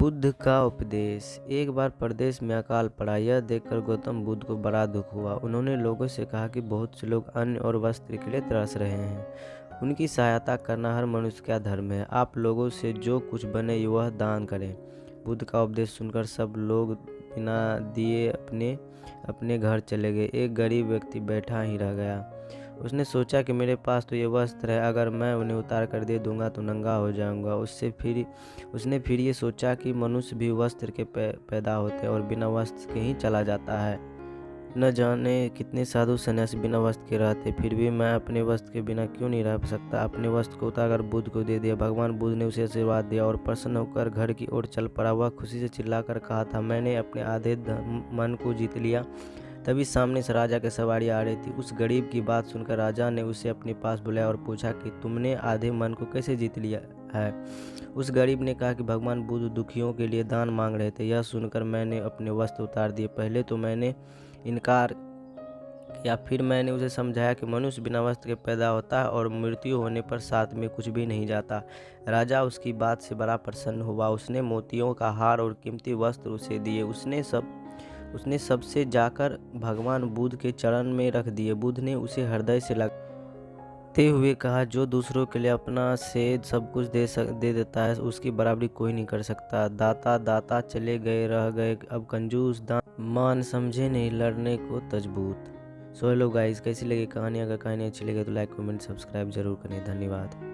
बुद्ध का उपदेश। एक बार प्रदेश में अकाल पड़ा। यह देखकर गौतम बुद्ध को बड़ा दुख हुआ। उन्होंने लोगों से कहा कि बहुत से लोग अन्न और वस्त्र के लिए तरस रहे हैं। उनकी सहायता करना हर मनुष्य का धर्म है। आप लोगों से जो कुछ बने वह दान करें। बुद्ध का उपदेश सुनकर सब लोग बिना दिए अपने अपने घर चले गए। एक गरीब व्यक्ति बैठा ही रह गया। उसने सोचा कि मेरे पास तो ये वस्त्र है, अगर मैं उन्हें उतार कर दे दूंगा तो नंगा हो जाऊंगा। उसने फिर ये सोचा कि मनुष्य भी वस्त्र के पैदा होते हैं और बिना वस्त्र के ही चला जाता है। न जाने कितने साधु सन्यासी बिना वस्त्र के रहते, फिर भी मैं अपने वस्त्र के बिना क्यों नहीं रह सकता। अपने वस्त्र को उतारकर बुद्ध को दे दिया। भगवान बुद्ध ने उसे आशीर्वाद दिया और प्रसन्न होकर घर की ओर चल पड़ा। वह खुशी से चिल्लाकर कहा था, मैंने अपने आधे मन को जीत लिया। तभी सामने से राजा की सवारी आ रही थी। उस गरीब की बात सुनकर राजा ने उसे अपने पास बुलाया और पूछा कि तुमने आधे मन को कैसे जीत लिया है। उस गरीब ने कहा कि भगवान बुद्ध दुखियों के लिए दान मांग रहे थे। यह सुनकर मैंने अपने वस्त्र उतार दिए। पहले तो मैंने इनकार किया, फिर मैंने उसे समझाया कि मनुष्य बिना वस्त्र के पैदा होता है और मृत्यु होने पर साथ में कुछ भी नहीं जाता। राजा उसकी बात से बड़ा प्रसन्न हुआ। उसने मोतियों का हार और कीमती वस्त्र उसे दिए। उसने सबसे जाकर भगवान बुद्ध के चरण में रख दिए। बुद्ध ने उसे हृदय से लगते हुए कहा, जो दूसरों के लिए अपना से सब कुछ दे देता है उसकी बराबरी कोई नहीं कर सकता। दाता दाता चले गए रह गए, अब कंजूस दान मान समझे नहीं लड़ने को तजबूत। सो हेलो गाइस, कैसी लगी कहानी? अगर कहानी अच्छी लगे तो लाइक कमेंट सब्सक्राइब जरूर करें। धन्यवाद।